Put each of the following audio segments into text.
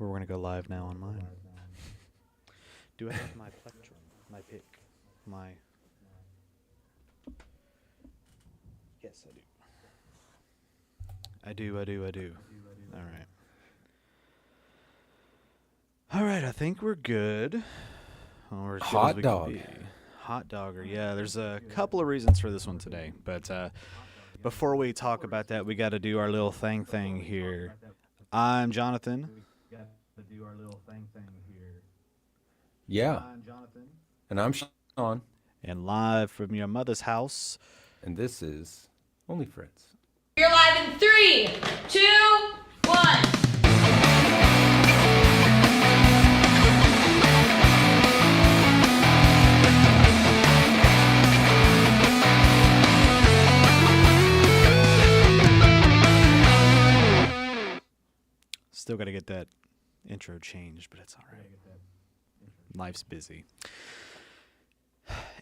We're going to go live now on mine. Do I have my plectrum, my pick, my... Yes, I do. I do. All right. All right, I think we're good. Or as good as Hot we can dog. be. Hot dogger. Yeah, there's a couple of reasons for this one today. But before we talk about that, we got to do our little thing here. I'm Jonathan. Yeah. And I'm Sean. And live from your mother's house. And this is OnlyFrets. You're live in 3, 2, 1. Still got to get that intro changed, but it's all right. Life's busy.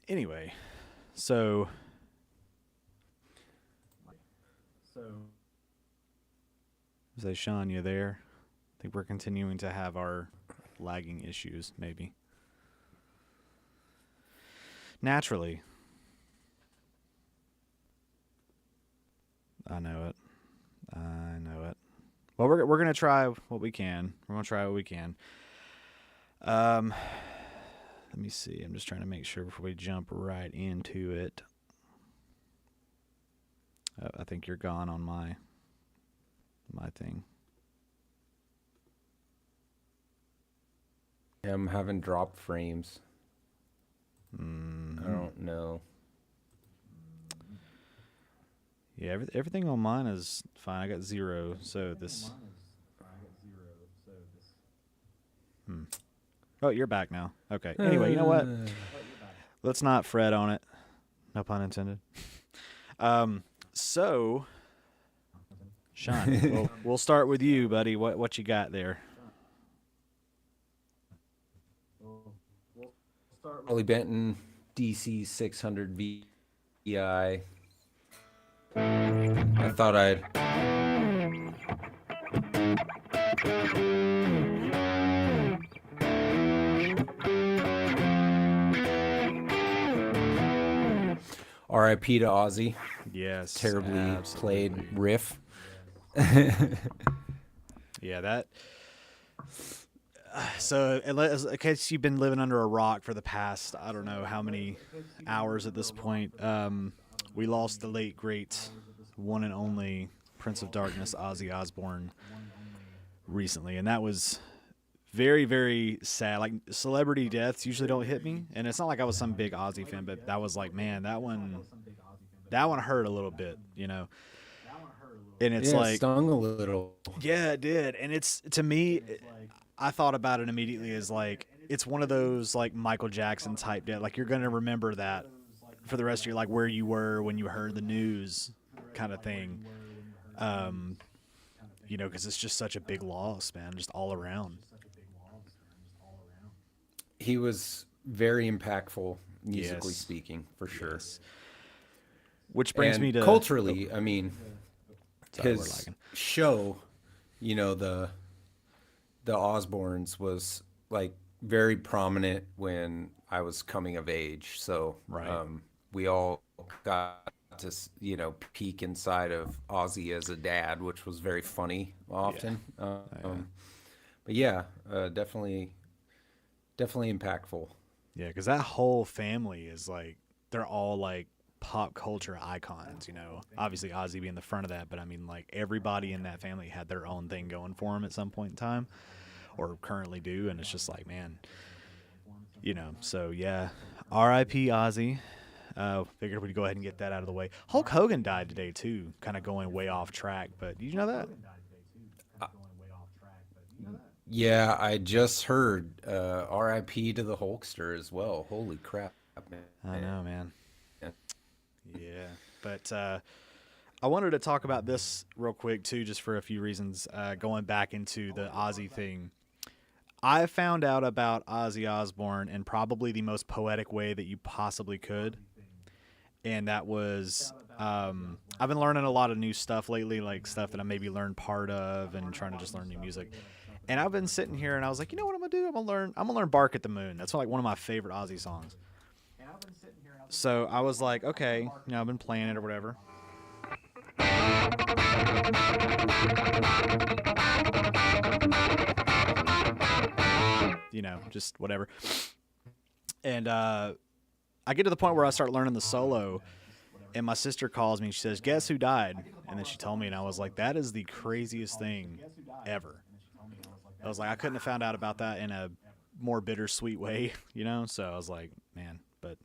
Anyway, so say, Sean, you there? I think we're continuing to have our lagging issues, maybe. Naturally. I know it. Well, we're going to try what we can. Let me see. I'm just trying to make sure before we jump right into it. I think you're gone on my thing. Yeah, I'm having drop frames. Mm-hmm. I don't know. Yeah, everything on mine is fine. I got 0, so this... Oh, you're back now. Okay. Anyway, you know what? Let's not fret on it. No pun intended. So, Sean, we'll start with you, buddy. What you got there? Harley Benton DC 600 VI. I thought I'd... R.I.P. to OZZY. Yes. Terribly absolutely. played riff. Yeah, that... So, in case you've been living under a rock for the past, I don't know how many hours at this point, we lost the late, great, one and only Prince of Darkness, Ozzy Osbourne, recently. And that was very, very sad. Like, celebrity deaths usually don't hit me. And it's not like I was some big Ozzy fan, but that was like, man, that one hurt a little bit, you know? And it's like... it stung a little. Yeah, it did. And it's, to me... I thought about it immediately as like it's one of those like Michael Jackson type death. Like you're gonna remember that for the rest of your like where you were when you heard the news, kind of thing. You know, because it's just such a big loss, man, just all around. He was very impactful, musically Yes. speaking, for sure. Yes. Which brings And me to culturally, I mean, Sorry, we're his lagging. show, you know, the Osbournes was like very prominent when I was coming of age. So Right. We all got to, you know, peek inside of Ozzy as a dad, which was very funny often. But yeah, definitely impactful. Yeah, because that whole family is like they're all like pop culture icons, you know. Obviously Ozzy being the front of that, but I mean like everybody in that family had their own thing going for them at some point in time, or currently do, and it's just like, man, you know. So yeah, R.I.P. Ozzy. Figured we'd go ahead and get that out of the way. Hulk Hogan died today too, kind of going way off track, but did you know that? Yeah, I just heard R.I.P. to the Hulkster as well. Holy crap, man. I know, man. Yeah. Yeah, but I wanted to talk about this real quick too, just for a few reasons. Going back into the Ozzy thing, I found out about Ozzy Osbourne in probably the most poetic way that you possibly could, and that was I've been learning a lot of new stuff lately, like stuff that I maybe learned part of, and trying to just learn new music. And I've been sitting here, and I was like, you know what I'm gonna do? I'm gonna learn "Bark at the Moon." That's like one of my favorite Ozzy songs. So I was like, okay, I've been playing it or whatever. Just whatever. And I get to the point where I start learning the solo, and my sister calls me and she says, "Guess who died?" And then she told me, and I was like, that is the craziest thing ever. I was like, I couldn't have found out about that in a more bittersweet way, So I was like, man, but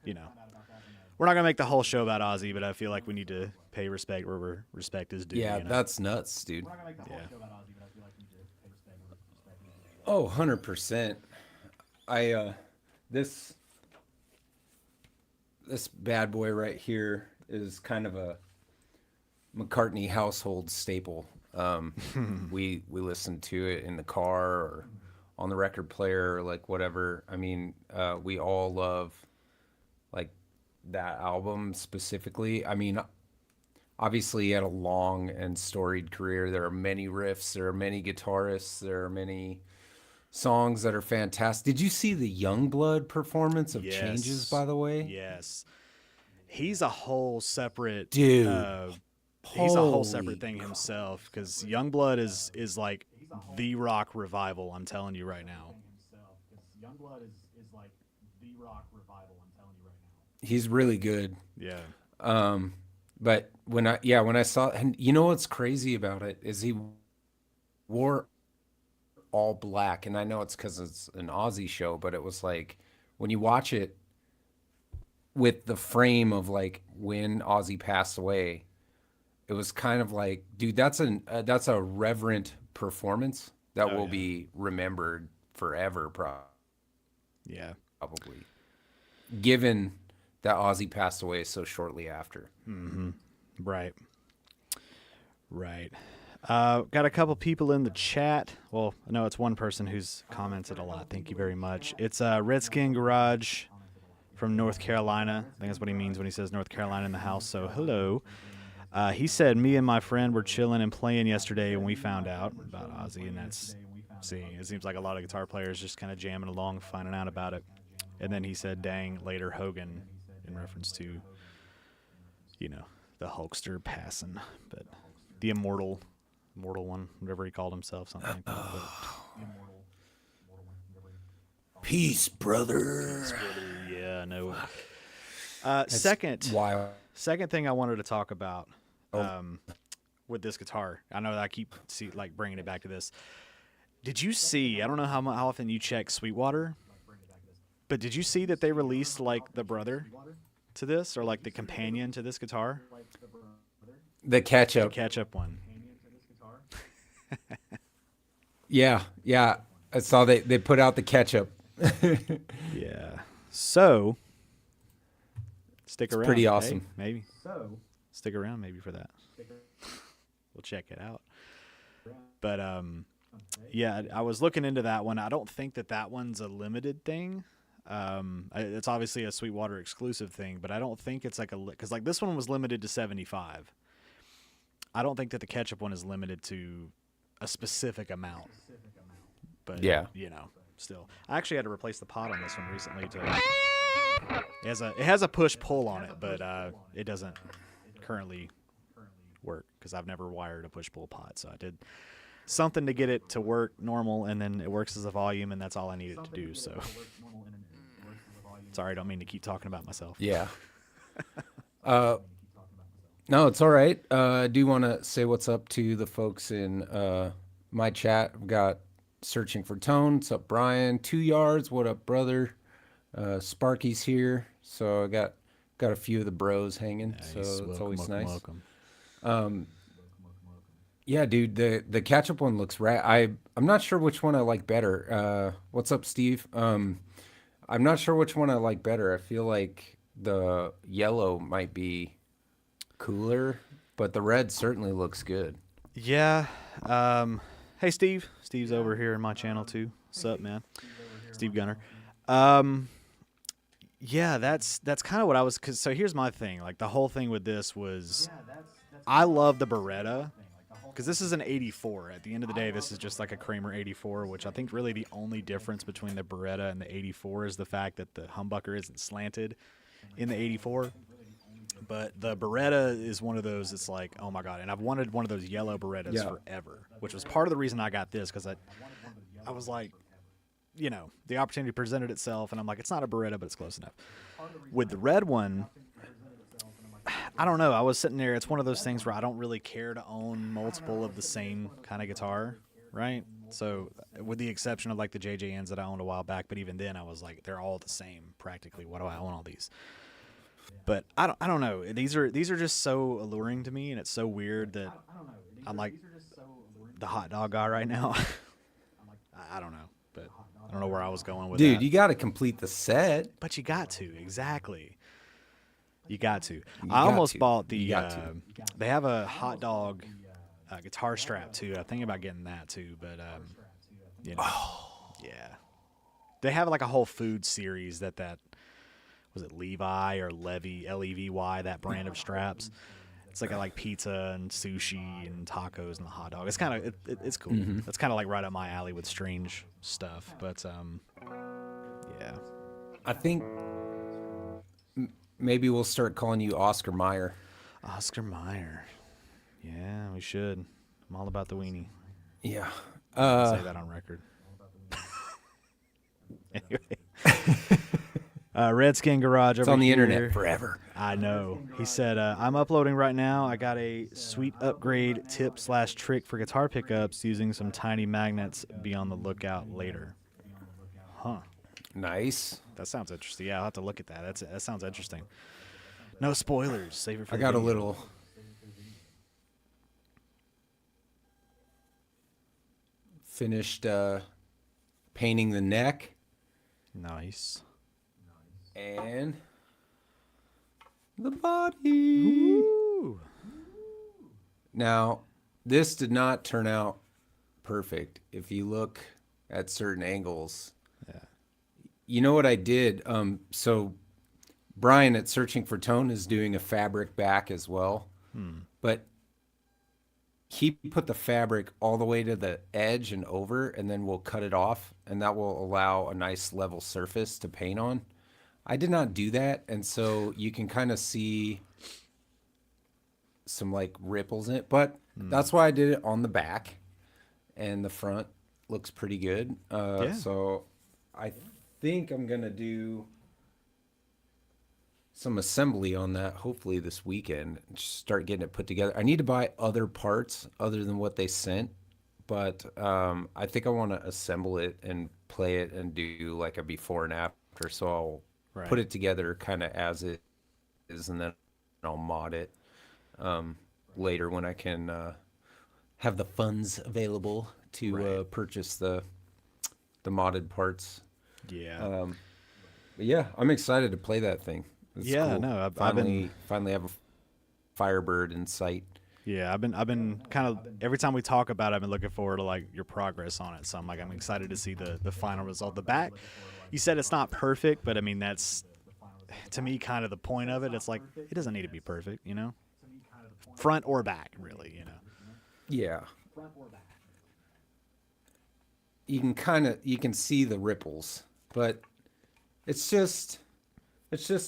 we're not gonna make the whole show about Ozzy, but I feel like we need to pay respect where respect is due. Yeah, that's nuts, dude. Yeah. Oh, 100%. This bad boy right here is kind of a McCartney household staple. We listen to it in the car or on the record player, or like whatever. I mean, we all love like that album specifically. I mean, obviously he had a long and storied career. There are many riffs, there are many guitarists, there are many songs that are fantastic. Did you see the Youngblood performance of Changes, by the way? Yes. He's a whole separate dude. He's a whole separate thing himself, because Youngblood is like the rock revival. I'm telling you right now. He's really good. Yeah. But when I saw, and you know what's crazy about it is he wore all black, and I know it's because it's an Ozzy show, but it was like when you watch it with the frame of like when Ozzy passed away, it was kind of like, dude, that's a reverent performance that will be remembered forever, probably, given that Ozzy passed away so shortly after. Mm-hmm. Right. Got a couple people in the chat. Well, no, it's one person who's commented a lot. Thank you very much. It's Redskin Garage from North Carolina. I think that's what he means when he says North Carolina in the house. So hello. He said, me and my friend were chilling and playing yesterday when we found out about Ozzy, and it seems like a lot of guitar players just kind of jamming along, finding out about it. And then he said, dang, later Hogan, in reference to, the Hulkster passing, but the immortal one, whatever he called himself, something like that. Peace, brother. Yeah, no. Second thing I wanted to talk about with this guitar. I know that I keep bringing it back to this. Did you see? I don't know how often you check Sweetwater, but did you see that they released like the brother to this, or like the companion to this guitar? The catch-up. The catch-up one. Yeah. I saw they put out the catch-up. Yeah. So stick around. Pretty awesome. Maybe. Stick around maybe for that. We'll check it out. But yeah, I was looking into that one. I don't think that one's a limited thing. It's obviously a Sweetwater exclusive thing, but I don't think it's like because like this one was limited to 75. I don't think that the ketchup one is limited to a specific amount. But yeah, still, I actually had to replace the pot on this one recently. It has a push pull on it, but it doesn't currently work because I've never wired a push pull pot. So I did something to get it to work normal, and then it works as a volume, and that's all I needed to do. So sorry, I don't mean to keep talking about myself. Yeah. No, it's all right. I do want to say what's up to the folks in my chat. I've got Searching for Tone. What's up, Brian? 2 Yards. What up, brother? Sparky's here. So I got a few of the bros hanging. Nice. So it's always nice. Welcome. Yeah, dude. The catch-up one looks rad. I'm not sure which one I like better. What's up, Steve? I'm not sure which one I like better. I feel like the yellow might be cooler, but the red certainly looks good. Yeah. Hey, Steve. Steve's over here in my channel too. What's up, man? Steve Gunner. Yeah, that's kind of what I was. Cause so here's my thing. Like the whole thing with this was, I love the Beretta because this is an 84. At the end of the day, this is just like a Kramer 84, which I think really the only difference between the Beretta and the 84 is the fact that the humbucker isn't slanted in the 84. But the Beretta is one of those. It's like, oh my god! And I've wanted one of those yellow Berettas forever, which was part of the reason I got this because I was like, you know, the opportunity presented itself, and I'm like, it's not a Beretta, but it's close enough. With the red one, I don't know. I was sitting there. It's one of those things where I don't really care to own multiple of the same kind of guitar, right? So, with the exception of like the JJNs that I owned a while back, but even then, I was like, they're all the same practically. Why do I own all these? But I don't know. These are just so alluring to me, and it's so weird that I'm like the hot dog guy right now. I don't know, but I don't know where I was going with that. Dude, you got to complete the set. But you got to, exactly. You got to. I almost bought the. They have a hot dog guitar strap too. I'm thinking about getting that too, but you know, yeah. They have like a whole food series that was it Levi or Levy, Levy, that brand of straps. It's like pizza and sushi and tacos and the hot dog. It's kind of it's cool. Mm-hmm. It's kind of like right up my alley with strange stuff. But yeah. I think maybe we'll start calling you Oscar Mayer. Oscar Mayer. Yeah, we should. I'm all about the weenie. Yeah. Say that on record. Anyway. Redskin Garage over It's on the here. internet forever. I know. He said, I'm uploading right now. I got a sweet upgrade tip/trick for guitar pickups using some tiny magnets. Be on the lookout later. Huh. Nice. That sounds interesting. Yeah, I'll have to look at that. That sounds interesting. No spoilers. Save it for I the got a video. little finished painting the neck. Nice. And the body. Ooh. Now, this did not turn out perfect. If you look at certain angles, you know what I did? So Brian at Searching for Tone is doing a fabric back as well, but he put the fabric all the way to the edge and over, and then we'll cut it off, and that will allow a nice level surface to paint on. I did not do that, and so you can kind of see some like ripples in it, but that's why I did it on the back, and the front looks pretty good. So I think I'm gonna do some assembly on that hopefully this weekend and just start getting it put together. I need to buy other parts other than what they sent, but I think I want to assemble it and play it and do like a before and after, so I'll put it together kind of as it is, and then I'll mod it later when I can have the funds available to purchase the modded parts. Yeah. But yeah, I'm excited to play that thing. It's cool. No, I've finally have a Firebird in sight. Yeah, I've been kind of every time we talk about it, I've been looking forward to like your progress on it. So I'm excited to see the final result. The back, you said it's not perfect, but I mean that's to me kind of the point of it. It's like it doesn't need to be perfect, you know, front or back, really, you know. Yeah. You can see the ripples, but it's just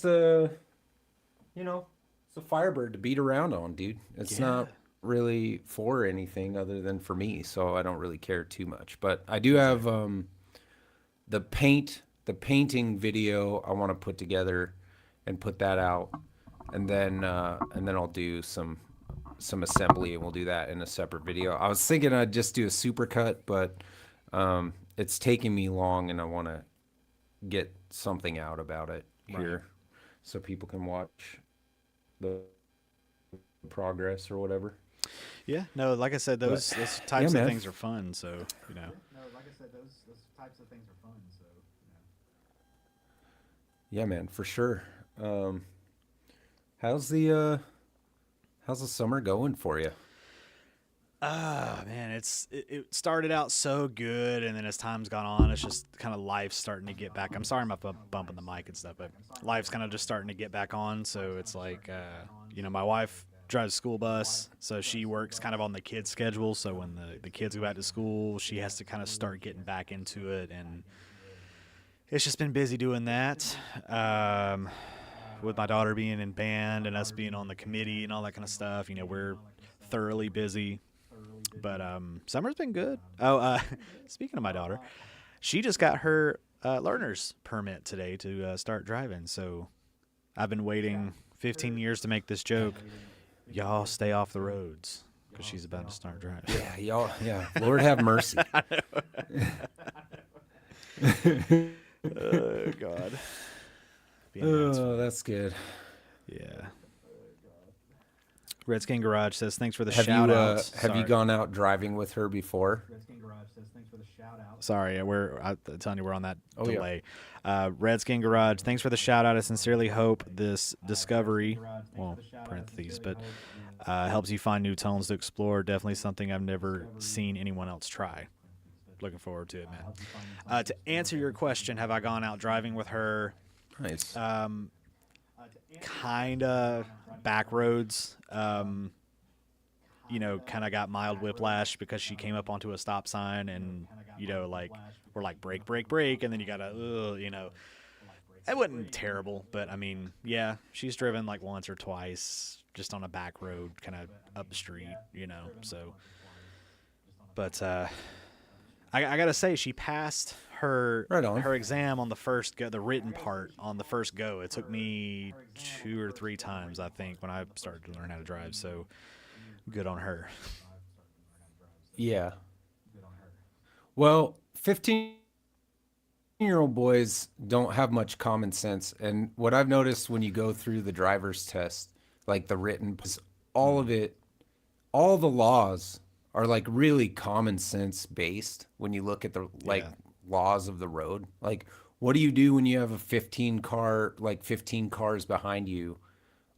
a, you know, it's a Firebird to beat around on, dude. It's not really for anything other than for me, so I don't really care too much. But I do have the painting video I want to put together and put that out, and then I'll do some assembly, and we'll do that in a separate video. I was thinking I'd just do a supercut, but it's taking me long, and I want to get something out about it here so people can watch the progress or whatever. Yeah, no, like I said, those types of things are fun, so, you know. Yeah, man, for sure. How's the summer going for you? Man, it started out so good, and then as time's gone on, it's just kind of life starting to get back. I'm sorry I'm bumping the mic and stuff, but life's kind of just starting to get back on. So it's like, my wife drives a school bus, so she works kind of on the kids' schedule. So when the kids go back to school, she has to kind of start getting back into it, and it's just been busy doing that. With my daughter being in band and us being on the committee and all that kind of stuff, we're thoroughly busy. But summer's been good. Oh, speaking of my daughter, she just got her learner's permit today to start driving. So I've been waiting 15 years to make this joke. Y'all stay off the roads because she's about to start driving. Yeah, y'all. Yeah, Lord have mercy. Oh God. Oh, that's good. Yeah. Redskin Garage says, thanks for the Have shout you outs. have you gone out driving with her before? Sorry, I'm telling you, we're on that Oh, yeah. delay. Redskin Garage, thanks for the shout out. I sincerely hope this discovery, well, parentheses, but helps you find new tones to explore. Definitely something I've never seen anyone else try. Looking forward to it, man. To answer your question, have I gone out driving with her? Nice. Kind of back roads. Kind of got mild whiplash because she came up onto a stop sign and, we're like, brake, brake, brake. And then you got to, it wasn't terrible. But, I mean, yeah, she's driven like once or twice just on a back road kind of up the street, so. But I got to say, she passed her exam on the first go, the written part on the first go. It took me 2 or 3 times, I think, when I started to learn how to drive. So good on her. Yeah. Well, 15-year-old boys don't have much common sense. And what I've noticed when you go through the driver's test, like the written, all of it, all the laws are like really common sense based when you look at the laws of the road. Like, what do you do when you have a 15 cars behind you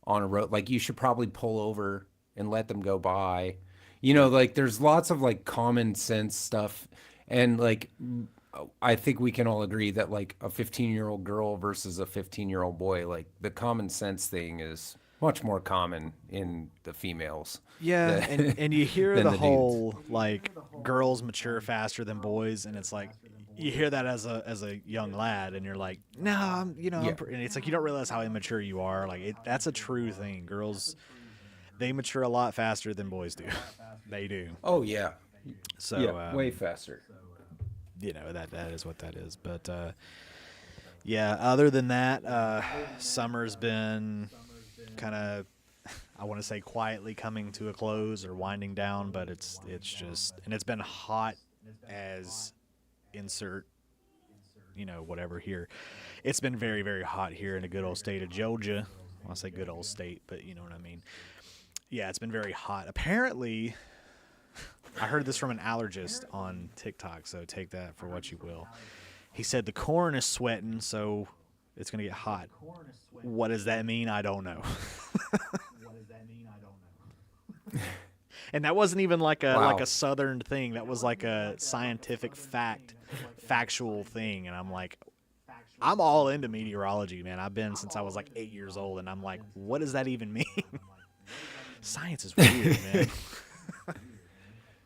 on a road? Like, you should probably pull over and let them go by. Like, there's lots of like common sense stuff. And like, I think we can all agree that like a 15-year-old girl versus a 15-year-old boy, like the common sense thing is much more common in the females. Yeah, and you hear the whole dudes. like girls mature faster than boys, and it's like you hear that as a young lad, and you're like, no, I'm and it's like you don't realize how immature you are. Like that's a true thing. Girls, they mature a lot faster than boys do. They do. Oh yeah. So yeah, way faster. That is what that is. But yeah, other than that, summer's been kind of, I want to say, quietly coming to a close or winding down, but it's just, and it's been hot as insert whatever here. It's been very, very hot here in the good old state of Georgia. I want to say good old state, but you know what I mean. Yeah, it's been very hot. Apparently, I heard this from an allergist on TikTok, so take that for what you will. He said the corn is sweating, so it's going to get hot. What does that mean? I don't know. And that wasn't even like a southern thing. That was like a scientific factual thing. And I'm like, I'm all into meteorology, man. I've been since I was like 8 years old, and I'm like, what does that even mean? Science is weird, man.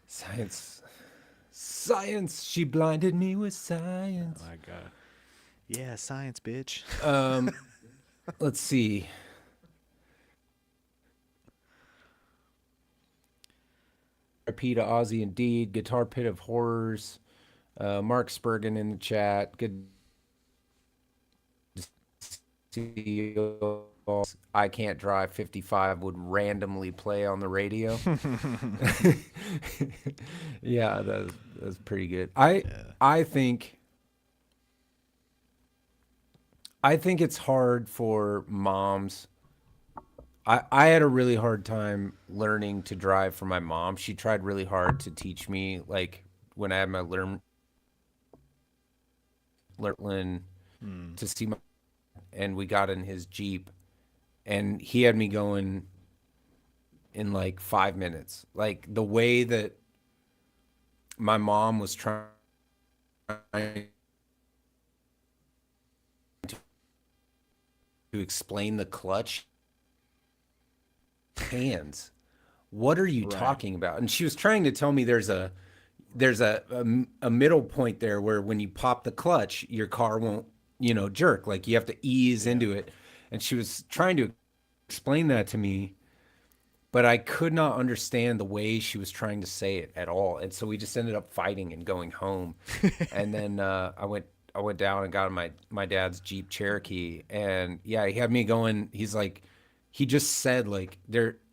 Science. She blinded me with science. Oh my God. Yeah, science, bitch. Let's see. RP to Ozzy indeed. Guitar Pit of Horrors. Mark Spurgeon in the chat. Good to see you. I Can't Drive 55 would randomly play on the radio. Yeah, that's pretty good. I think it's hard for moms. I had a really hard time learning to drive for my mom. She tried really hard to teach me, like when I had my learn to see my, and we got in his Jeep, and he had me going in like 5 minutes. Like the way that my mom was trying to explain the clutch hands. What are you talking about? And she was trying to tell me there's a middle point there where when you pop the clutch, your car won't, jerk. Like you have to ease into it. And she was trying to explain that to me, but I could not understand the way she was trying to say it at all. And so we just ended up fighting and going home. And then I went down and got my dad's Jeep Cherokee, and yeah, he had me going. He's like, he just said like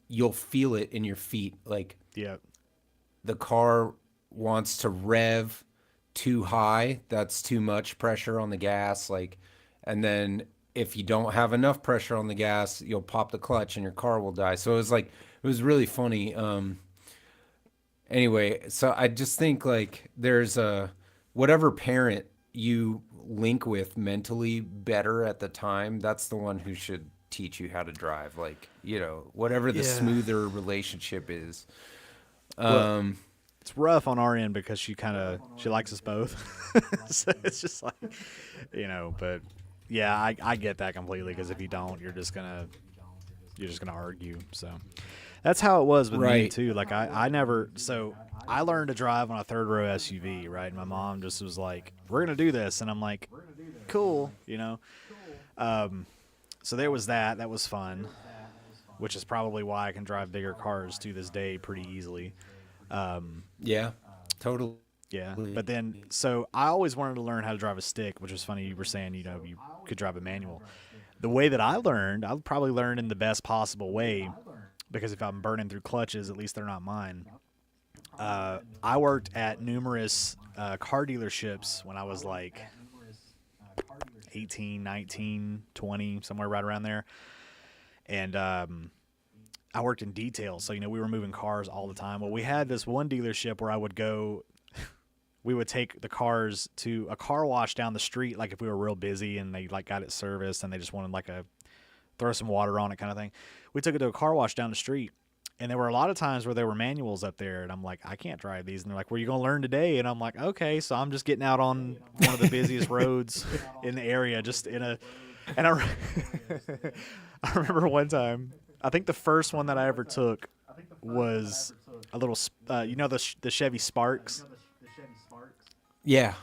you'll feel it in your feet. Like the car wants to rev too high. That's too much pressure on the gas. Like, and then if you don't have enough pressure on the gas, you'll pop the clutch and your car will die. So it was really funny. Anyway, so I just think like there's whatever parent you link with mentally better at the time, that's the one who should teach you how to drive. Like, whatever the smoother relationship is. It's rough on our end because she likes us both. So it's just like, but yeah, I get that completely, because if you don't, you're just gonna argue. So that's how it was with me too. Like I learned to drive on a third row SUV, right? And my mom just was like, we're going to do this. And I'm like, cool, So there was that. That was fun, which is probably why I can drive bigger cars to this day pretty easily. Yeah, totally. Yeah. But then, so I always wanted to learn how to drive a stick, which was funny. You were saying, you could drive a manual. The way that I learned, I'll probably learn in the best possible way, because if I'm burning through clutches, at least they're not mine. I worked at numerous car dealerships when I was like 18, 19, 20, somewhere right around there. And I worked in detail. So, we were moving cars all the time. Well, we had this one dealership where I would go, we would take the cars to a car wash down the street. Like if we were real busy and they like got it serviced and they just wanted like throw some water on it kind of thing. We took it to a car wash down the street. And there were a lot of times where there were manuals up there, and I'm like, I can't drive these. And they're like, well, you're going to learn today. And I'm like, okay. So I'm just getting out on one of the busiest roads in the area, and I remember one time, I think the first one that I ever took was a little, the Chevy Sparks. Yeah.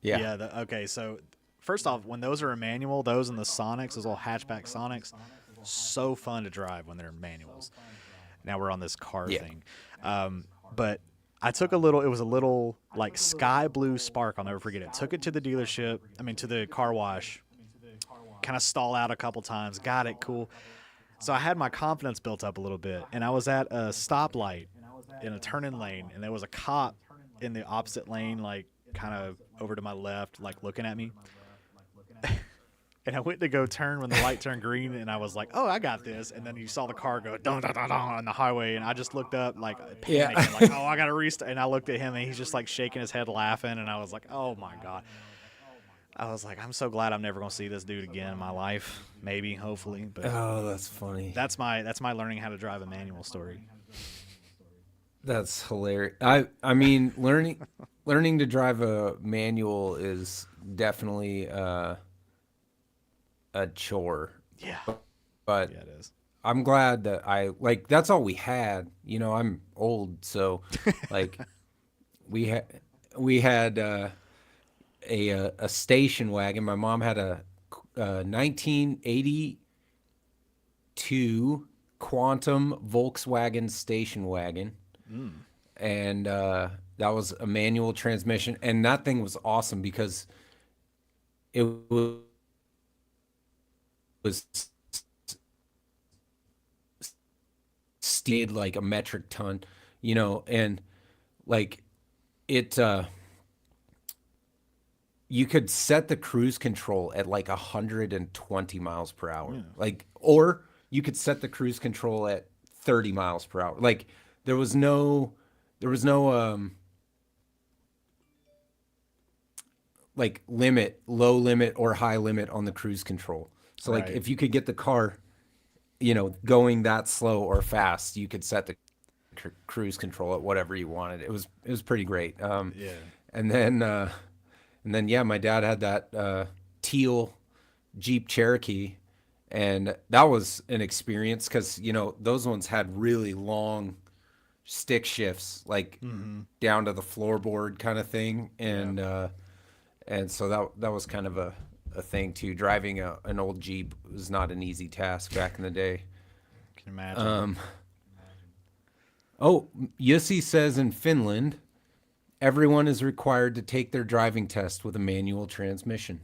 Yeah. Okay. So first off, when those are a manual, those and the Sonics, those little hatchback Sonics, so fun to drive when they're manuals. Now we're on this car thing. But I took it was a little like sky blue Spark. I'll never forget it. Took it to the dealership. To the car wash. Kind of stall out a couple times. Got it. Cool. So I had my confidence built up a little bit. And I was at a stoplight in a turn-in lane. And there was a cop in the opposite lane, like kind of over to my left, like looking at me. And I went to go turn when the light turned green, and I was like, oh, I got this. And then you saw the car go dun, dun, dun, dun, on the highway, and I just looked up like panicking, like, oh, I got to restart. And I looked at him, and he's just like shaking his head laughing, and I was like, oh, my God. I was like, I'm so glad I'm never going to see this dude again in my life. Maybe, hopefully. But oh, that's funny. That's my learning how to drive a manual story. That's hilarious. I mean, learning to drive a manual is definitely a chore. Yeah. But yeah, it is. I'm glad that that's all we had. I'm old, so like we had a station wagon. My mom had a 1982 Quantum Volkswagen station wagon. And that was a manual transmission, and that thing was awesome because it was stayed like a metric ton, and like it you could set the cruise control at like 120 miles per hour. Like, or you could set the cruise control at 30 miles per hour. Like there was no like low limit or high limit on the cruise control. So like if you could get the car going that slow or fast, you could set the cruise control at whatever you wanted. It was pretty great. Yeah. And then yeah, my dad had that teal Jeep Cherokee, and that was an experience because those ones had really long stick shifts, like down to the floorboard kind of thing, and so that was kind of a thing too. Driving an old Jeep was not an easy task back in the day. Can imagine. Oh, Jussi says in Finland, everyone is required to take their driving test with a manual transmission.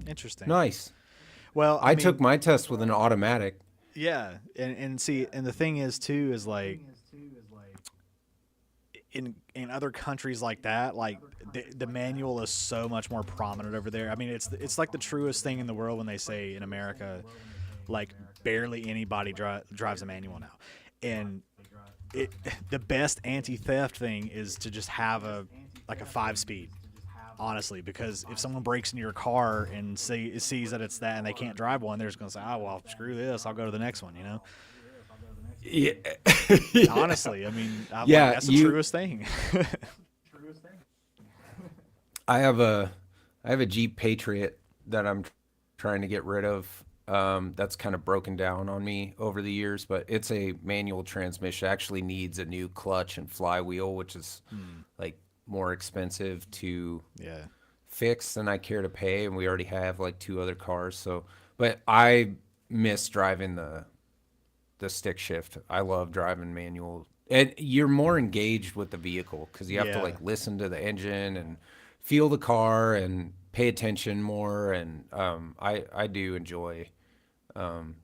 Interesting. Nice. Well, I took my test with an automatic. Yeah, and see, and the thing is too is like in other countries like that, like the manual is so much more prominent over there. I mean, it's like the truest thing in the world when they say in America, like barely anybody drives a manual now, and the best anti-theft thing is to just have a 5-speed. Honestly, because if someone breaks into your car and sees that it's that and they can't drive one, they're just gonna say, "Oh well, screw this. I'll go to the next one." Yeah. Honestly, I mean, that's the truest thing. I have a Jeep Patriot that I'm trying to get rid of. That's kind of broken down on me over the years, but it's a manual transmission. It actually needs a new clutch and flywheel, which is like more expensive to fix than I care to pay, and we already have like 2 other cars. So, but I miss driving the stick shift. I love driving manual, and you're more engaged with the vehicle because you have to like listen to the engine and feel the car and pay attention more. And I do enjoy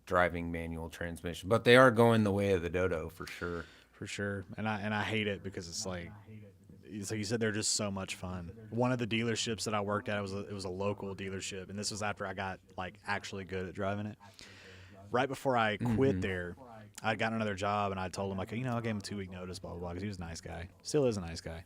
driving manual transmission, but they are going the way of the dodo for sure. For sure, and I hate it because it's like you said, they're just so much fun. One of the dealerships that I worked at, it was a local dealership, and this was after I got like actually good at driving it. Right before I quit there, I'd gotten another job, and I told him like, I gave him a 2-week notice, blah blah blah, because he was a nice guy, still is a nice guy.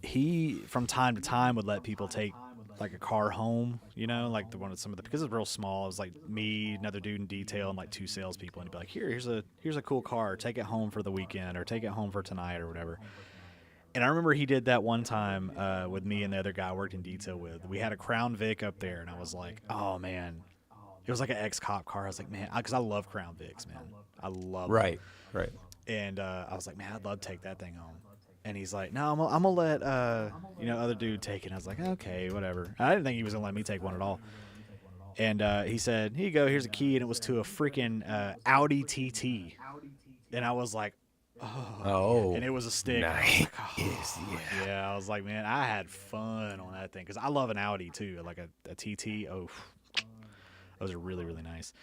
He from time to time would let people take like a car home, like the one with because it's real small. It was like me, another dude in detail, and like 2 salespeople, and he'd be like, here's a cool car, take it home for the weekend or take it home for tonight or whatever. And I remember he did that one time with me and the other guy I worked in detail with. We had a Crown Vic up there, and I was like, oh man, it was like an ex-cop car. I was like, man, because I love Crown Vics, man, I love them. Right. And I was like, man, I'd love to take that thing home. And he's like, no, I'm gonna let other dude take it. And I was like, okay, whatever. I didn't think he was gonna let me take one at all. And he said, here you go, here's a key, and it was to a freaking Audi TT. And I was like, oh. And it was a stick. Nice. Like, yeah. I was like, man, I had fun on that thing because I love an Audi too, like a TT. Oh, those are really really nice.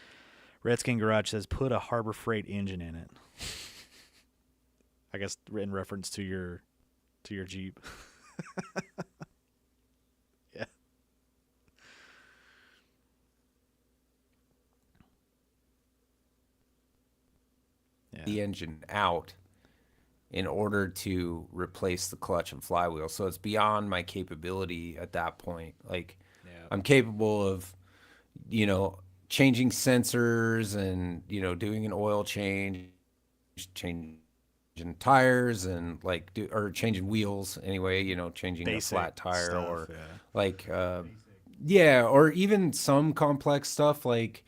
Redskin Garage says, put a Harbor Freight engine in it. I guess in reference to your Jeep. Yeah. The engine out in order to replace the clutch and flywheel. So it's beyond my capability at that point. Like I'm capable of, changing sensors and, doing an oil change, changing tires and or changing wheels anyway, changing Basic a flat tire stuff, or or even some complex stuff like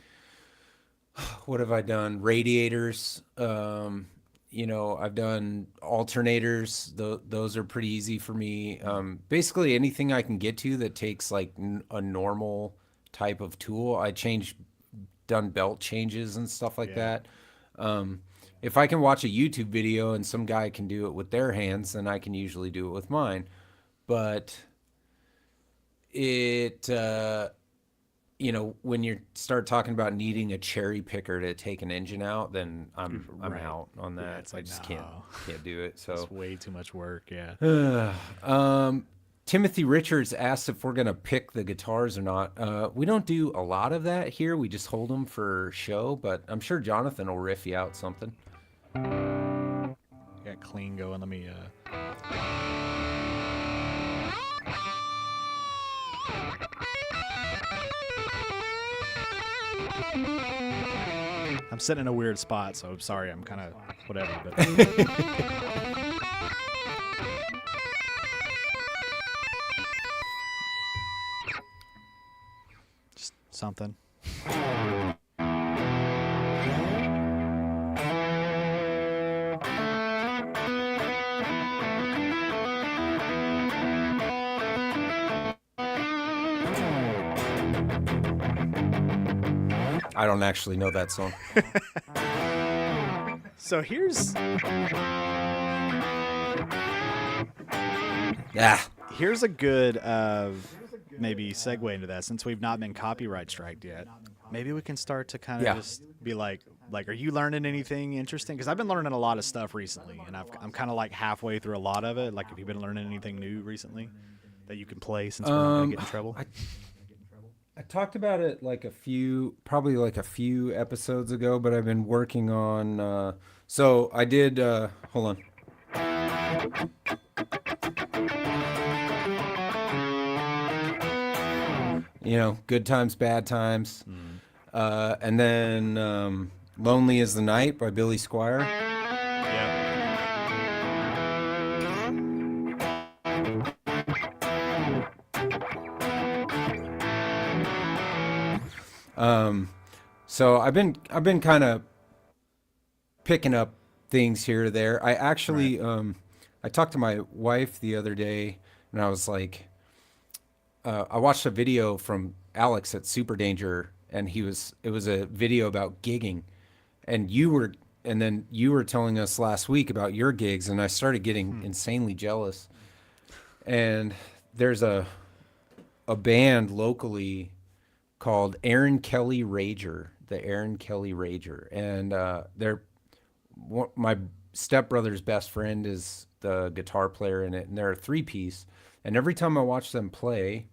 what have I done? Radiators, I've done alternators. Those are pretty easy for me. Basically anything I can get to that takes like a normal type of tool. Done belt changes and stuff like that. If I can watch a YouTube video and some guy can do it with their hands, then I can usually do it with mine. But when you start talking about needing a cherry picker to take an engine out, then I'm out on that. Yeah, it's I like, just no. can't do it. So it's way too much work. Yeah. Timothy Richards asked if we're gonna pick the guitars or not. We don't do a lot of that here. We just hold them for show. But I'm sure Jonathan will riff you out something. Got clean going. Let me. I'm sitting in a weird spot, so I'm sorry. I'm kind of whatever. But just something. I don't actually know that song. So here's a good maybe segue into that, since we've not been copyright striked yet. Maybe we can start to kind of just be like, are you learning anything interesting? Because I've been learning a lot of stuff recently, and I'm kind of like halfway through a lot of it. Like, have you been learning anything new recently that you can play since we're not going to get in trouble? I talked about it probably like a few episodes ago, but I've been working on, so I did, hold on. You know, good times, bad times. And then Lonely is the Night by Billy Squier. Yeah. So I've been kind of picking up things here or there. I actually I talked to my wife the other day, and I was like, I watched a video from Alex at Super Danger, and it was a video about gigging, and then you were telling us last week about your gigs, and I started getting insanely jealous. And there's a band locally called Aaron Kelly Rager, the Aaron Kelly Rager, and my stepbrother's best friend is the guitar player in it, and they're a 3-piece. And every time I watch them play,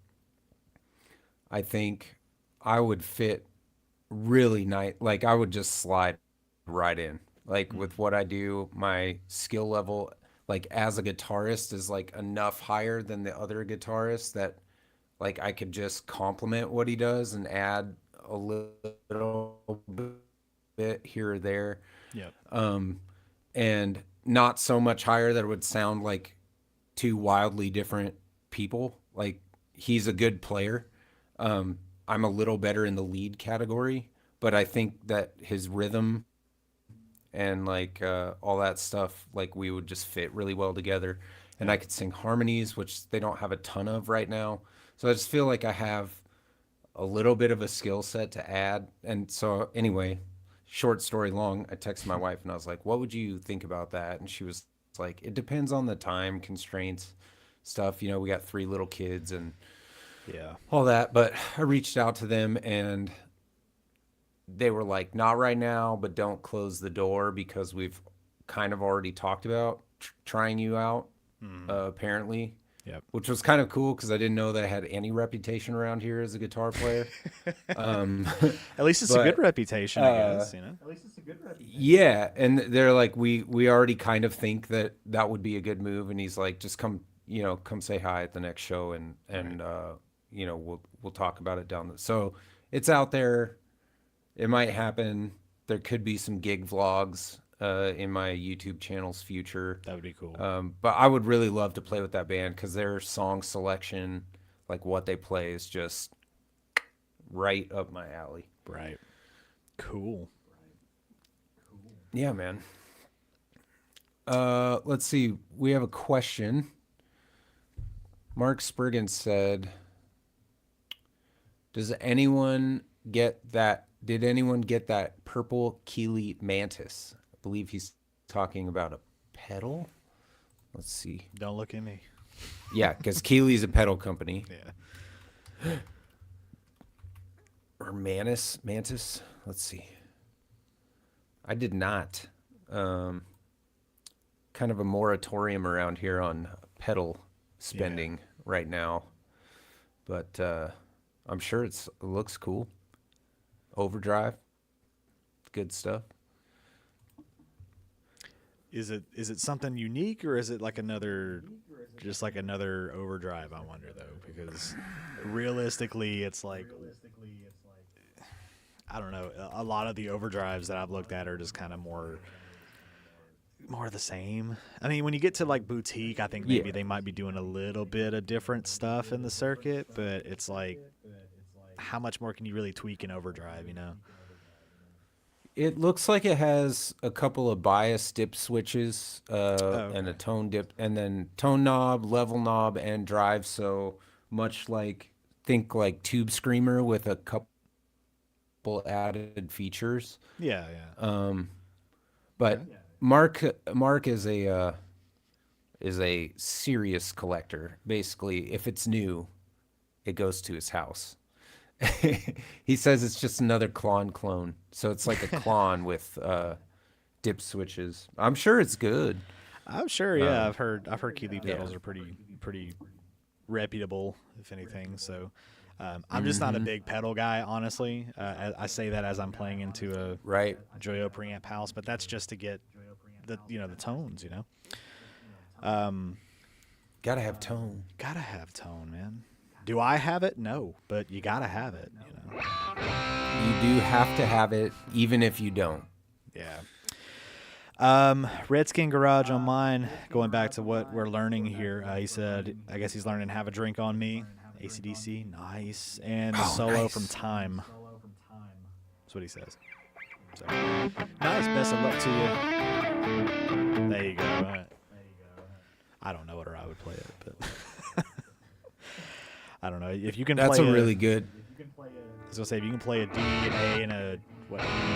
I think I would fit really nice. Like, I would just slide right in. Like, with what I do, my skill level, like as a guitarist, is like enough higher than the other guitarists that like I could just complement what he does and add a little bit here or there. Yep. And not so much higher that it would sound like two wildly different people. Like, he's a good player. I'm a little better in the lead category, but I think that his rhythm and like all that stuff, like we would just fit really well together. And I could sing harmonies, which they don't have a ton of right now. So I just feel like I have a little bit of a skill set to add. And so anyway, short story long, I texted my wife and I was like, what would you think about that? And she was like, it depends on the time constraints stuff. You know, we got 3 little kids and all that. But I reached out to them and they were like, not right now, but don't close the door because we've kind of already talked about trying you out, apparently. Yep. Which was kind of cool because I didn't know that I had any reputation around here as a guitar player. At least it's a good reputation, I guess. You know. At least it's a good reputation. Yeah, and they're like, we already kind of think that would be a good move, and he's like, just come say hi at the next show, and you know, we'll talk about it down the. So it's out there. It might happen. There could be some gig vlogs in my YouTube channel's future. That would be cool. But I would really love to play with that band because their song selection, like what they play, is just right up my alley. Right. Cool. Yeah, man. Let's see. We have a question. Mark Spurgeon said, Did anyone get that purple Keeley mantis? I believe he's talking about a pedal. Let's see. Don't look at me. Yeah, because Keeley's a pedal company. Yeah. Or mantis. Let's see. I did not. Kind of a moratorium around here on pedal spending right now. But I'm sure it looks cool. Overdrive. Good stuff. Is it something unique, or is it like another overdrive? I wonder though, because realistically, it's like I don't know, a lot of the overdrives that I've looked at are just kind of more of the same. I mean, when you get to like boutique, I think maybe they might be doing a little bit of different stuff in the circuit, but it's like, how much more can you really tweak in overdrive, you know? It looks like it has a couple of bias dip switches and a tone dip, and then tone knob, level knob, and drive. So much like, think like Tube Screamer with a couple added features. Yeah, yeah. But Mark is a serious collector. Basically, if it's new, it goes to his house. He says it's just another Klon clone. So it's like a Klon with dip switches. I'm sure it's good. I'm sure, yeah. I've heard Keeley pedals are pretty reputable, if anything. So I'm just not a big pedal guy, honestly. I say that as I'm playing into a Joyo preamp house, but that's just to get the tones, you know. Gotta have tone. Gotta have tone, man. Do I have it? No, but you gotta have it, you know. You do have to have it, even if you don't. Yeah. Redskin Garage on mine, going back to what we're learning here, he said, I guess he's learning Have a Drink on Me, AC/DC, nice, and Solo from Time. That's what he says. So, nice, best of luck to you. There you go. I don't know what I would play it, but I don't know. If you can That's play really good. I was going to say, if you can play a D, an A, and a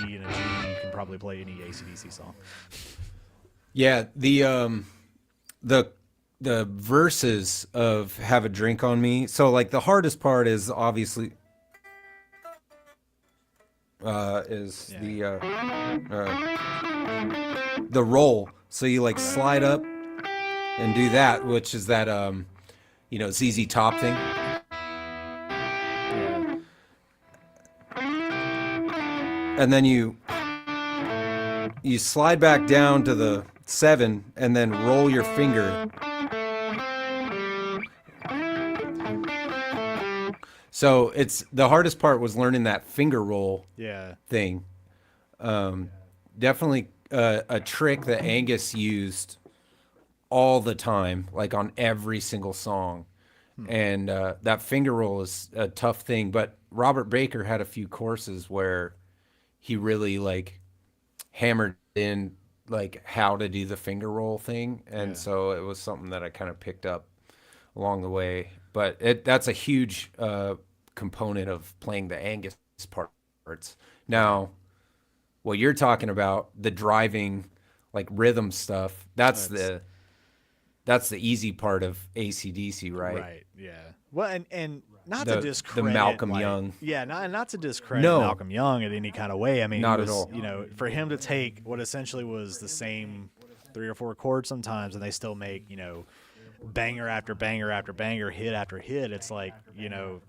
E, and a G, you can probably play any AC/DC song. Yeah, the verses of Have a Drink on Me. So like the hardest part is obviously the roll. So you like slide up and do that, which is that ZZ Top thing. And then you slide back down to the 7 and then roll your finger. So it's the hardest part was learning that finger roll thing. Definitely a trick that Angus used all the time, like on every single song. And that finger roll is a tough thing. But Robert Baker had a few courses where he really like hammered in like how to do the finger roll thing. And so it was something that I kind of picked up along the way. But that's a huge component of playing the Angus parts. Now, what you're talking about, the driving, like rhythm stuff, that's the easy part of AC/DC, right? Right, yeah. Well, and not to discredit the Malcolm Young. Yeah, not to discredit Malcolm Young in any kind of way. I mean, not at all. You know, for him to take what essentially was the same 3 or 4 chords sometimes, and they still make, banger after banger after banger, hit after hit, it's like,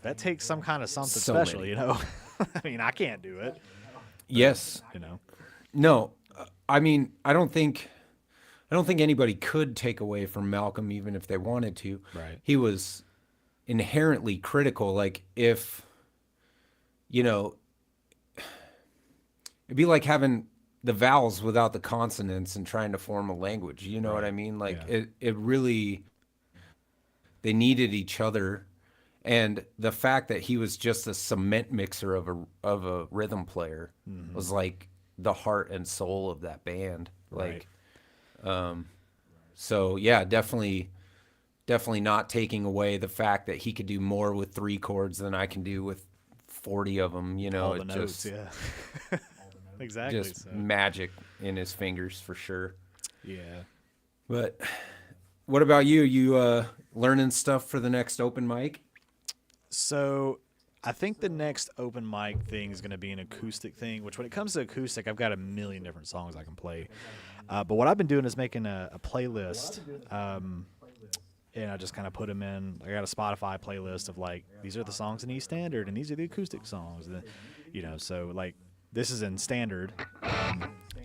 that takes some kind of something So special, many. I mean, I can't do it. Yes. No, I mean, I don't think anybody could take away from Malcolm even if they wanted to. Right. He was inherently critical. Like if, it'd be like having the vowels without the consonants and trying to form a language. You know what I mean? Like it really, they needed each other. And the fact that he was just a cement mixer of a rhythm player was like the heart and soul of that band. Like, so yeah, definitely not taking away the fact that he could do more with 3 chords than I can do with 40 of them. All the notes, yeah. Exactly. Just magic in his fingers for sure. Yeah. But what about you? You learning stuff for the next open mic? So I think the next open mic thing is going to be an acoustic thing, which when it comes to acoustic, I've got a million different songs I can play. But what I've been doing is making a playlist, and I just kind of put them in. I got a Spotify playlist of like, these are the songs in E standard, and these are the acoustic songs. So like this is in standard.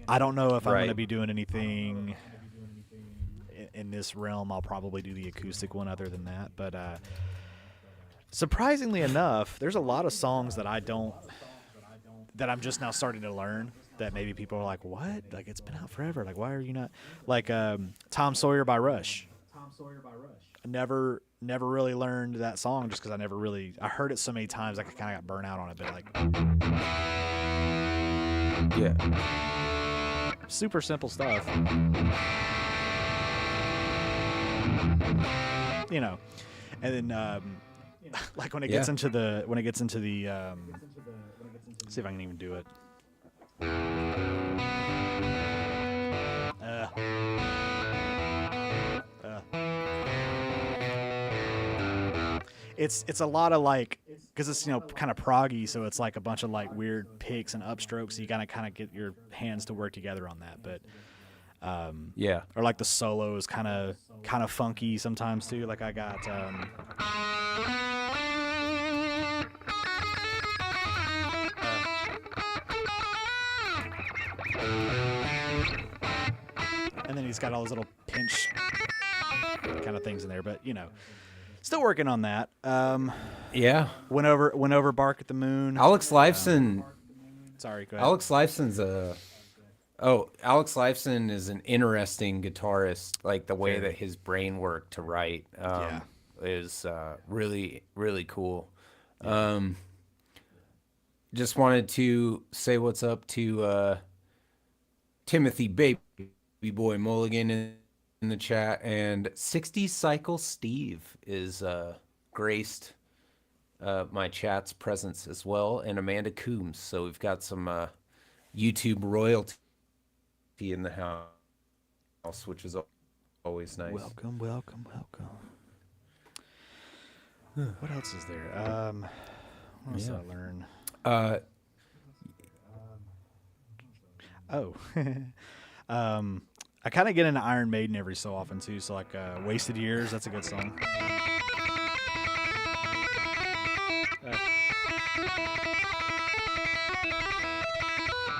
I don't know if I'm going to be doing anything in this realm. I'll probably do the acoustic one other than that. But surprisingly enough, there's a lot of songs that I don't that I'm just now starting to learn. That maybe people are like, what? Like it's been out forever. Like why are you not like Tom Sawyer by Rush? I never really learned that song just because I heard it so many times I kind of got burnt out on it. But like, Yeah. super simple stuff. You know, and then like when it gets into the let's see if I can even do it. It's a lot of like, because it's kind of proggy, so it's like a bunch of like weird picks and upstrokes. So you gotta kind of get your hands to work together on that. But Yeah. or like the solo is kind of funky sometimes too. Like I got and then he's got all those little pinch kind of things in there. But still working on that. Yeah. Went over Bark at the Moon. Alex Lifeson. Sorry, go ahead. Alex Lifeson is an interesting guitarist. Like the way that his brain worked to write is really, really cool. Just wanted to say what's up to Timothy Baby Boy Mulligan in the chat, and 60 Cycle Steve is graced my chat's presence as well, and Amanda Coombs. So we've got some YouTube royalty in the house, which is always nice. Welcome. What else is there? What else did I learn? I kind of get into Iron Maiden every so often too. So like Wasted Years, that's a good song.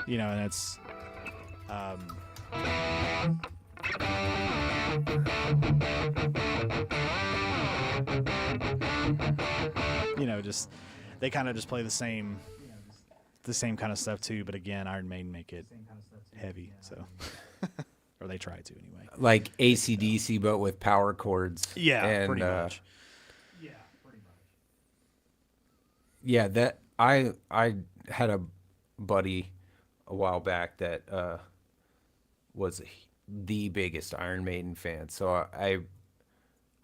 And it's just they kind of just play the same kind of stuff too. But again, Iron Maiden make it heavy, so or they try to anyway. Like AC/DC, but with power chords. Yeah, and, pretty much. Yeah, that I had a buddy a while back that was the biggest Iron Maiden fan. So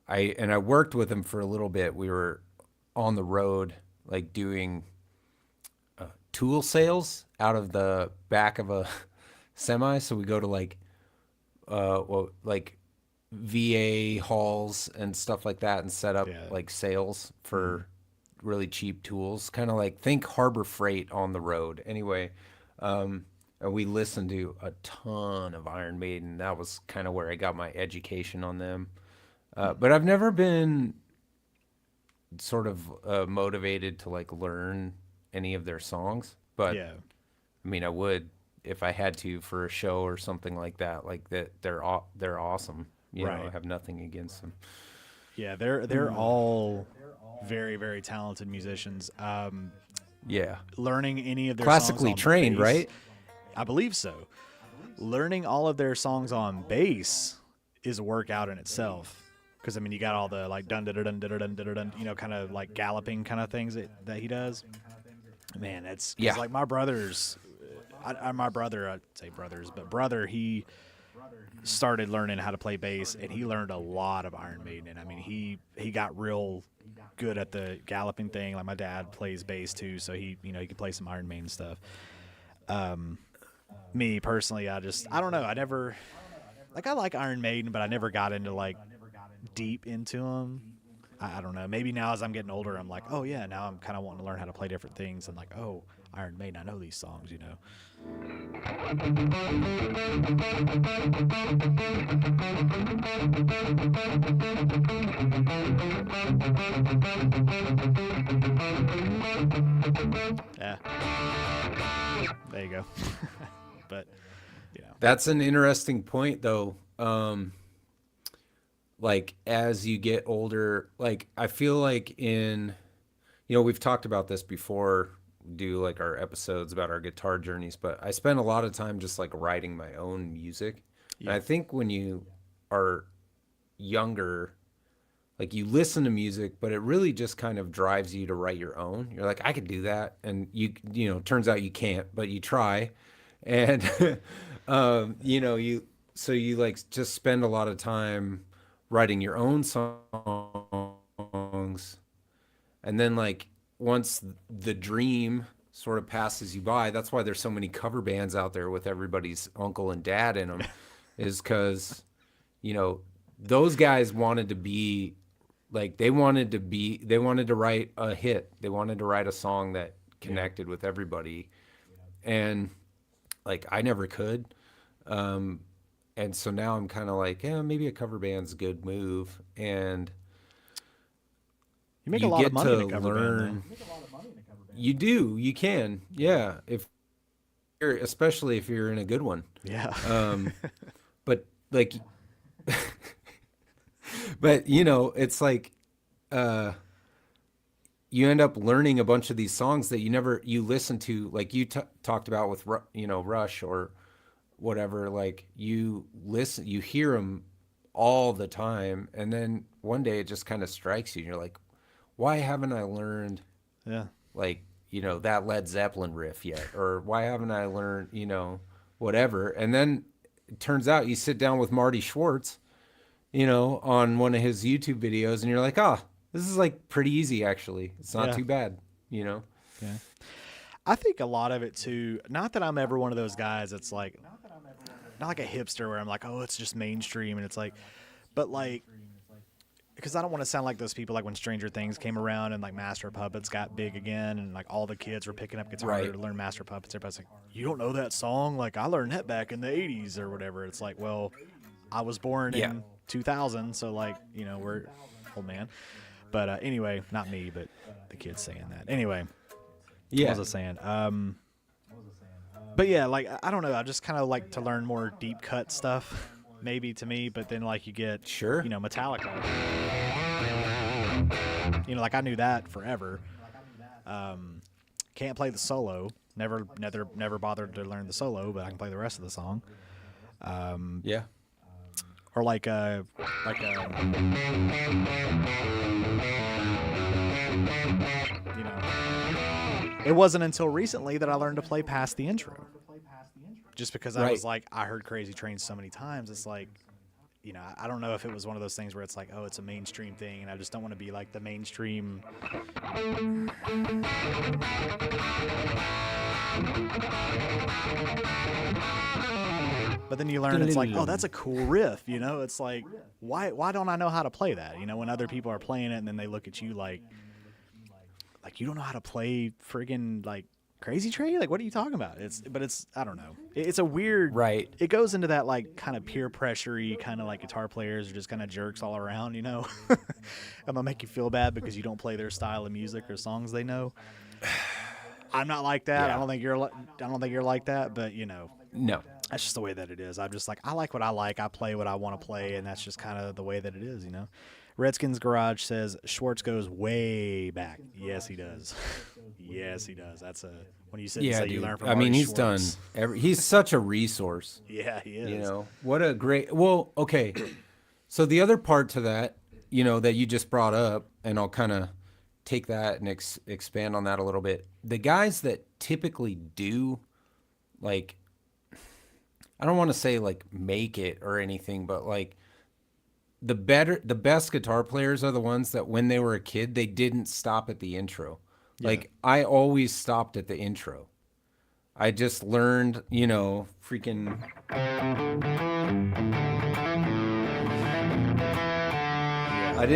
I worked with him for a little bit. We were on the road, like doing tool sales out of the back of a semi. So we go to like VA halls and stuff like that and set up like sales for really cheap tools, kind of like think Harbor Freight on the road. Anyway, and we listened to a ton of Iron Maiden. That was kind of where I got my education on them. But I've never been sort of motivated to like learn any of their songs. But I mean, I would if I had to for a show or something like that. Like that, they're awesome. You know, I have nothing against them. Yeah, they're all very, very talented musicians. Learning any of their classically songs on trained, bass, right? I believe so. Learning all of their songs on bass is a workout in itself. Because I mean, you got all the like dun dun dun dun dun dun dun, kind of like galloping kind of things that he does. Man, it's like my brothers. My brother, I'd say brothers, but brother, he started learning how to play bass, and he learned a lot of Iron Maiden. And I mean, he got real good at the galloping thing. Like my dad plays bass too, so he could play some Iron Maiden stuff. Me personally, I don't know. I never I like Iron Maiden, but I never got into like deep into them. I don't know. Maybe now as I'm getting older, I'm like, oh yeah, now I'm kind of wanting to learn how to play different things, and like, oh, Iron Maiden, I know these songs, Yeah. There you go. But, That's an interesting point, though. Like, as you get older, like, I feel like we've talked about this before do like our episodes about our guitar journeys, but I spend a lot of time just like writing my own music. And I think when you are younger, like you listen to music, but it really just kind of drives you to write your own. You're like, I could do that. And you know, turns out you can't, but you try. And, you know, so you like just spend a lot of time writing your own songs. And then like once the dream sort of passes you by, that's why there's so many cover bands out there with everybody's uncle and dad in them, is because, you know, those guys wanted to be like, they wanted to write a hit. They wanted to write a song that connected with everybody. And like, I never could. And so now I'm kind of like, yeah, maybe a cover band's a good move. And you make a lot of money in a cover band. You do. You can. Yeah. Especially if you're in a good one. Yeah. But like, but you know, it's like, you end up learning a bunch of these songs that you listen to, like you talked about with, you know, Rush or whatever, like you hear them all the time. And then one day it just kind of strikes you and you're like, why haven't I learned, like, you know, that Led Zeppelin riff yet? Or why haven't I learned, you know, whatever? And then it turns out you sit down with Marty Schwartz, you know, on one of his YouTube videos and you're like, this is like pretty easy, actually. It's not too bad, you know? Yeah. I think a lot of it too, not that I'm ever one of those guys that's like, not like a hipster where I'm like, oh, it's just mainstream. And it's like, but like, because I don't want to sound like those people like when Stranger Things came around and like Master of Puppets got big again and like all the kids were picking up guitar to learn Master of Puppets. Everybody's like, you don't know that song? Like I learned that back in the 80s or whatever. It's like, well, I was born in 2000, so like, you know, we're old man. But anyway, not me, but the kids saying that. Anyway, what was I saying? But yeah, like I don't know. I just kind of like to learn more deep cut stuff, maybe to me. But then like you get, you know, Metallica. You know, like I knew that forever. Can't play the solo. Never bothered to learn the solo, but I can play the rest of the song. Or like you know, it wasn't until recently that I learned to play past the intro. Just because I was like, I heard Crazy Train so many times. It's like, you know, I don't know if it was one of those things where it's like, oh, it's a mainstream thing, and I just don't want to be like the mainstream. But then you learn it's like, oh, that's a cool riff, you know? It's like, why don't I know how to play that? You know, when other people are playing it and then they look at you like you don't know how to play friggin' like Crazy Train? Like, what are you talking about? But I don't know. It's a weird, it goes into that like kind of peer pressure-y kind of like guitar players are just kind of jerks all around, you know? I'm gonna make you feel bad because you don't play their style of music or songs they know. I'm not like that. I don't think you're like that, but you know. No. That's just the way that it is. I'm just like, I like what I like. I play what I want to play, and that's just kind of the way that it is, you know? Redskins Garage says, Schwartz goes way back. Yes, he does. Yes, he does. That's when you said you learn from Marty Schwartz. He's such a resource. Yeah, he is. You know, what a great, well, okay. So the other part to that, you know, that you just brought up, and I'll kind of take that and expand on that a little bit. The guys that typically do, like, I don't want to say like make it or anything, but like the best guitar players are the ones that when they were a kid, they didn't stop at the intro. Like I always stopped at the intro. I just learned, you know, freaking. I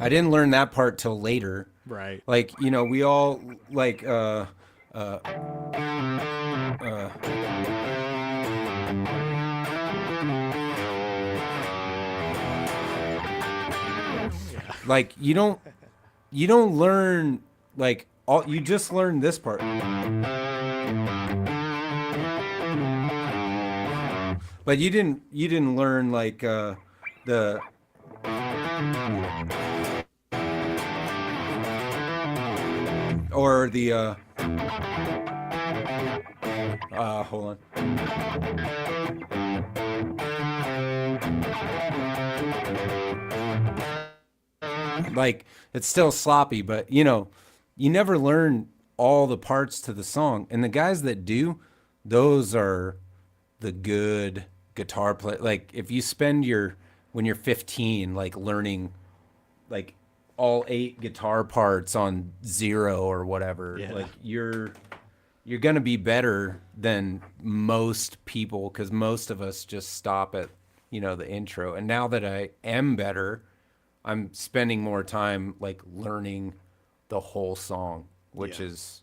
didn't learn that part till later. Right. Like, you know, we all like like you don't learn like you just learn this part. But you didn't learn like the or the hold on. Like, it's still sloppy, but you know, you never learn all the parts to the song. And the guys that do, those are the good guitar play. Like, if you spend when you're 15, like learning like all 8 guitar parts on 0 or whatever, Yeah. like you're gonna be better than most people, because most of us just stop at, you know, the intro. And now that I am better, I'm spending more time like learning the whole song, which is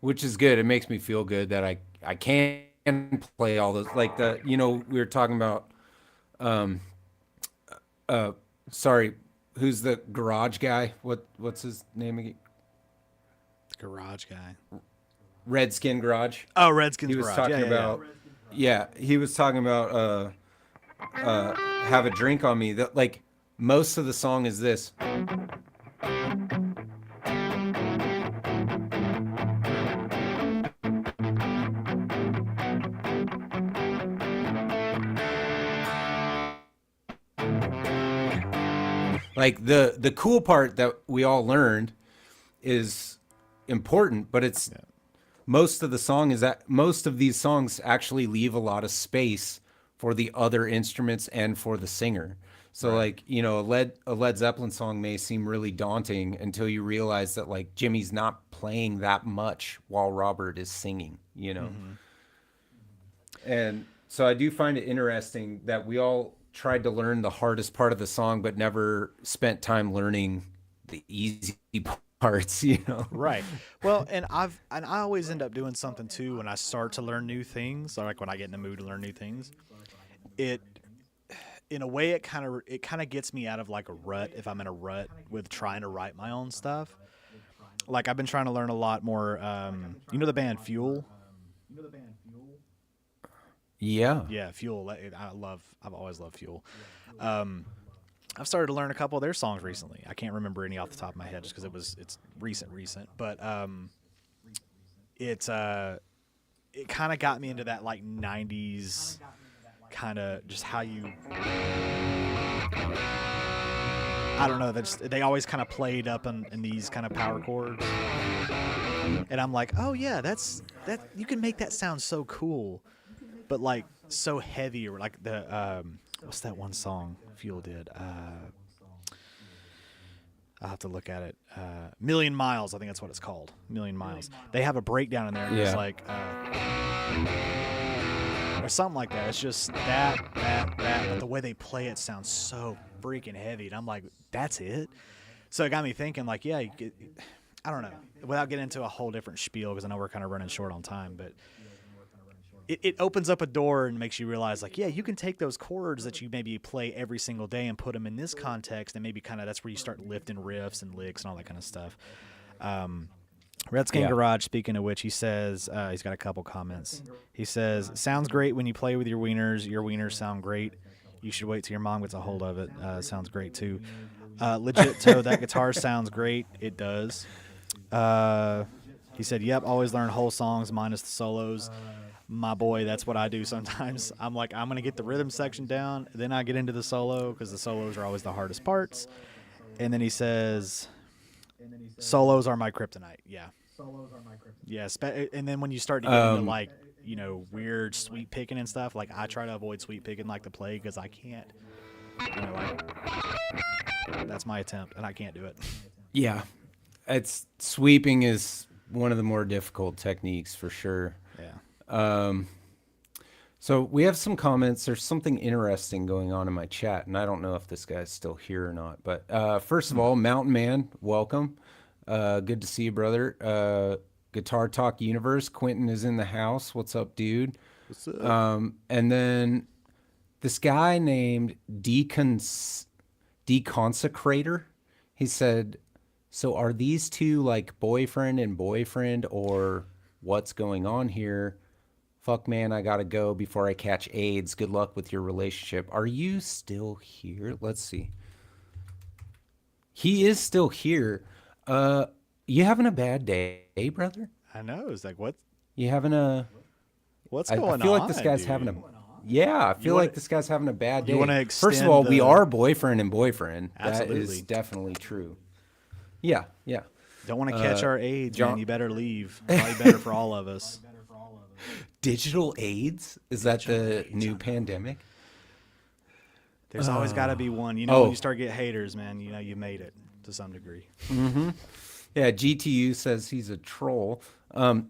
good. It makes me feel good that I can play all those, like the, you know, we were talking about sorry, who's the garage guy? What's his name again? Garage guy. Redskin Garage. Oh, Redskins He was Garage. talking about he was talking about have a drink on me. That, like, most of the song is this. Like, the cool part that we all learned is important, but it's most of the song is that most of these songs actually leave a lot of space for the other instruments and for the singer. So like, you know, a Led Zeppelin song may seem really daunting until you realize that like Jimmy's not playing that much while Robert is singing, you know. And so I do find it interesting that we all tried to learn the hardest part of the song, but never spent time learning the easy parts, you know. Right. Well, and I always end up doing something too when I start to learn new things, or like when I get in the mood to learn new things. In a way, it kind of gets me out of like a rut if I'm in a rut with trying to write my own stuff. Like, I've been trying to learn a lot more. You know the band Fuel? Yeah. Yeah, Fuel. I've always loved Fuel. I've started to learn a couple of their songs recently. I can't remember any off the top of my head just because it's recent. But it kind of got me into that like 90s kind of just how you, I don't know, they always kind of played up in these kind of power chords. And I'm like, oh yeah, that you can make that sound so cool, but like so heavy, or like the what's that one song Fuel did? I'll have to look at it. Million Miles, I think that's what it's called. Million Miles. They have a breakdown in there, and it's like, or something like that. It's just that. But the way they play it sounds so freaking heavy, and I'm like, that's it. So it got me thinking, like, yeah, I don't know. Without getting into a whole different spiel, because I know we're kind of running short on time, but it opens up a door and makes you realize, like, yeah, you can take those chords that you maybe play every single day and put them in this context, and maybe kind of that's where you start lifting riffs and licks and all that kind of stuff. Redskin Garage, speaking of which, he says, he's got a couple comments. He says, sounds great when you play with your wieners. Your wieners sound great. You should wait till your mom gets a hold of it. Sounds great, too. Legit, Toe, that guitar sounds great. It does. He said, yep, always learn whole songs minus the solos. My boy, that's what I do sometimes. I'm like, I'm going to get the rhythm section down, then I get into the solo, because the solos are always the hardest parts. And then he says, solos are my kryptonite. Yeah. Yeah, and then when you start to get into, like, you know, weird sweep picking and stuff, like, I try to avoid sweep picking like the plague, because I can't, you know, like, that's my attempt, and I can't do it. Yeah. Sweeping is one of the more difficult techniques for sure. Yeah. So we have some comments. There's something interesting going on in my chat, and I don't know if this guy's still here or not. But first of all, Mountain Man, welcome. Good to see you, brother. Guitar Talk Universe, Quentin is in the house. What's up, dude? What's up? And then this guy named Deconsecrator, he said, so are these two like boyfriend and boyfriend, or what's going on here? Fuck, man, I gotta go before I catch AIDS. Good luck with your relationship. Are you still here? Let's see. He is still here. You having a bad day, brother? I know. It's like what? You having a? What's I going on? feel like this guy's dude? having a. Yeah, I feel like this guy's having a bad day. You wanna First of extend all, we the- are boyfriend and boyfriend. That Absolutely. is definitely true. Yeah, yeah. Don't want to catch our AIDS, John- man. You better leave. Probably better for all of us. Digital AIDS? Is that the new pandemic? There's always got to be one. You know, Oh. when you start get haters, man, you know you made it to some degree. Yeah, GTU says he's a troll.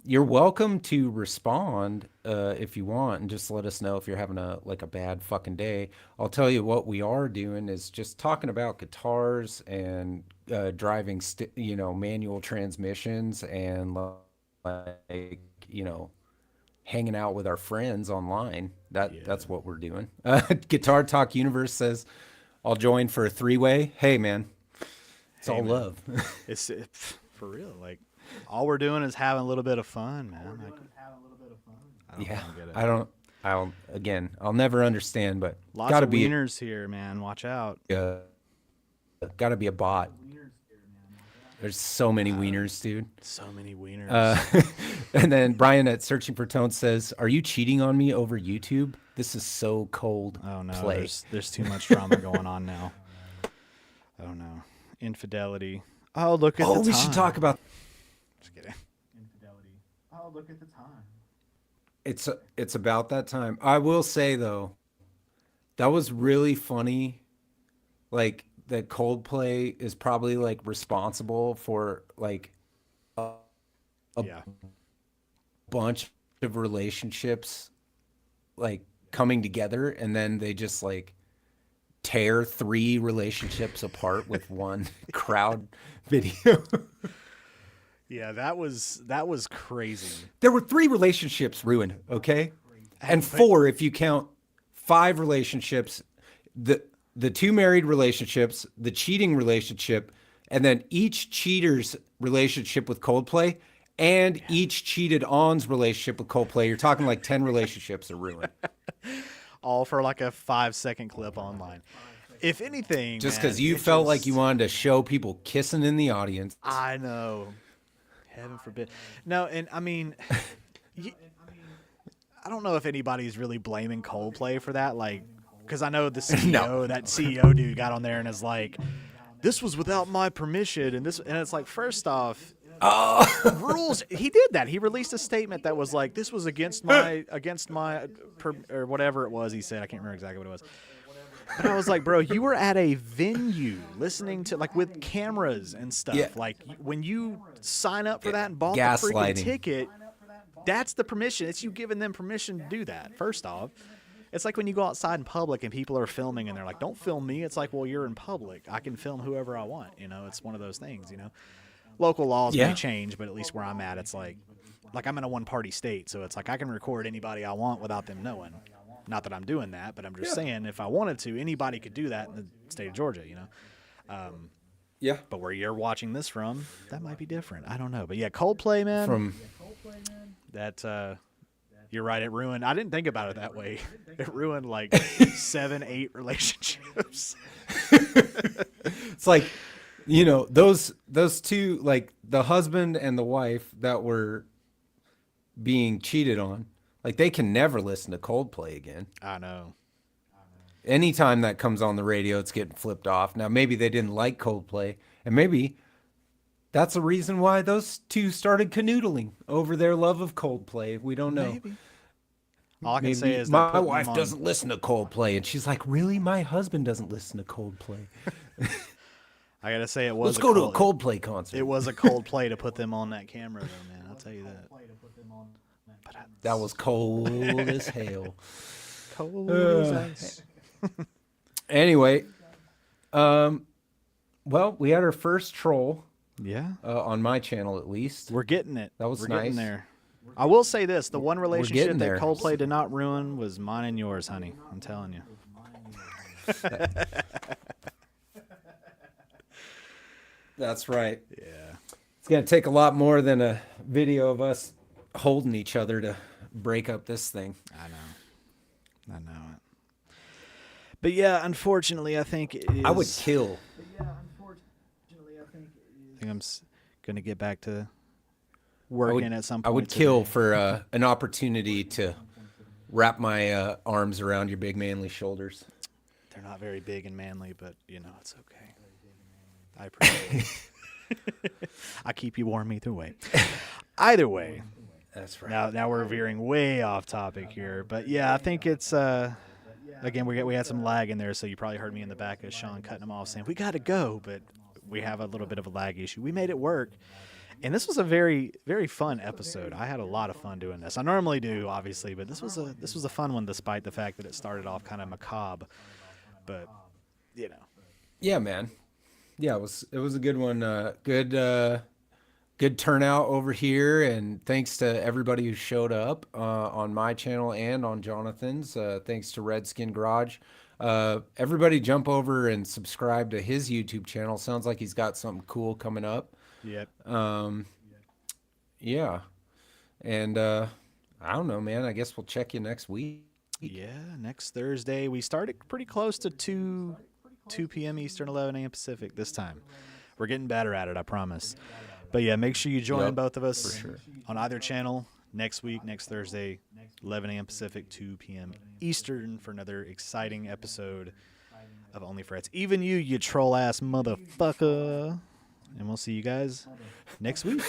You're welcome to respond if you want, and just let us know if you're having a bad fucking day. I'll tell you what we are doing is just talking about guitars and driving, manual transmissions and hanging out with our friends online. That's what we're doing. Guitar Talk Universe says, "I'll join for a 3-way." Hey, man, it's all man. love. It's for real. Like all we're doing is having a little bit of fun, man. Like, I don't Yeah, fucking get it. I'll never understand, but Lots gotta of be wieners here, man. Watch out. gotta be a bot. There's so many wieners, dude. So many wieners. And then Brian at Searching for Tone says, "Are you cheating on me over YouTube? This is so cold." Oh no, play. there's too much drama going on now. Oh no, infidelity. Oh look at the time. we should talk about. Just kidding. Infidelity. Oh look at the time. It's about that time. I will say though, that was really funny. Like that Coldplay is probably like responsible for like a Yeah. bunch of relationships like coming together, and then they just like tear 3 relationships apart with one crowd video. Yeah, that was crazy. There were 3 relationships ruined, okay? And 4 if you count 5 relationships, the 2 married relationships, the cheating relationship, and then each cheater's relationship with Coldplay and each cheated on's relationship with Coldplay. You're talking like 10 relationships are ruined. All for like a 5-second clip online. If anything, Just man, because you it felt just- like you wanted to show people kissing in the audience. I know. Heaven forbid. No, and I mean, I don't know if anybody's really blaming Coldplay for that. Like, because I know the CEO, that CEO dude got on there and is like, "This was without my permission," and it's like, first off, rules. He did that. He released a statement that was like, "This was against my or whatever it was." He said, I can't remember exactly what it was. But I was like, bro, you were at a venue listening to, like, with cameras and stuff. Yeah. Like, when you sign up for that and bought the Gaslighting. freaking ticket, that's the permission. It's you giving them permission to do that, first off. It's like when you go outside in public and people are filming and they're like, "Don't film me." It's like, well, you're in public. I can film whoever I want. You know, it's one of those things, you know. Local laws Yeah. may change, but at least where I'm at, it's like I'm in a one-party state, so it's like I can record anybody I want without them knowing. Not that I'm doing that, but I'm just saying if I wanted to, anybody could do that in the state of Georgia, you know. Yeah. But where you're watching this from, that might be different. I don't know. But yeah, Coldplay, man. That you're right, it ruined. I didn't think about it that way. It ruined like 7-8 relationships. It's like, you know, those 2, like the husband and the wife that were being cheated on, like they can never listen to Coldplay again. I know. Anytime that comes on the radio, it's getting flipped off. Now, maybe they didn't like Coldplay, and maybe that's the reason why those 2 started canoodling over their love of Coldplay. We don't know. Maybe. All I can Maybe say is they're my putting wife them on- doesn't listen to Coldplay, and she's like, "Really? My husband doesn't listen to Coldplay. I gotta say it was. Let's go to a Coldplay concert." It was a Coldplay to put them on that camera, though, man. I'll tell you that. That was cold as hell. Cold as ice. Anyway, well, we had our first troll Yeah, on my channel, at least. we're getting it. That was we're nice. getting there. I will say this: the one relationship getting that there. Coldplay did not ruin was mine and yours, honey. I'm telling you. That's right. Yeah. It's gonna take a lot more than a video of us holding each other to break up this thing. I know it. But yeah, unfortunately, I think it is. I would kill. I think Gonna get back to working at some point. I would kill for an opportunity to wrap my arms around your big manly shoulders. They're not very big and manly, but it's okay. I appreciate it. I keep you warm either way. Either way. That's right. Now we're veering way off topic here, but yeah, I think it's again we had some lag in there, so you probably heard me in the back of Sean cutting him off saying we got to go, but we have a little bit of a lag issue. We made it work, and this was a very very fun episode. I had a lot of fun doing this. I normally do, obviously, but this was a fun one, despite the fact that it started off kind of macabre. But Yeah, man. Yeah, it was a good one. Good turnout over here, and thanks to everybody who showed up on my channel and on Jonathan's. Thanks to Redskin Garage. Everybody jump over and subscribe to his YouTube channel. Sounds like he's got something cool coming up. Yep. Yeah. And I don't know, man. I guess we'll check you next week. Yeah, next Thursday. We started pretty close to 2 p.m. Eastern, 11 a.m. Pacific this time. We're getting better at it, I promise. But yeah, make sure you join both of us on either channel next week, next Thursday, 11 a.m. Pacific, 2 p.m. Eastern for another exciting episode of OnlyFrets. Even you troll-ass motherfucker. And we'll see you guys next week.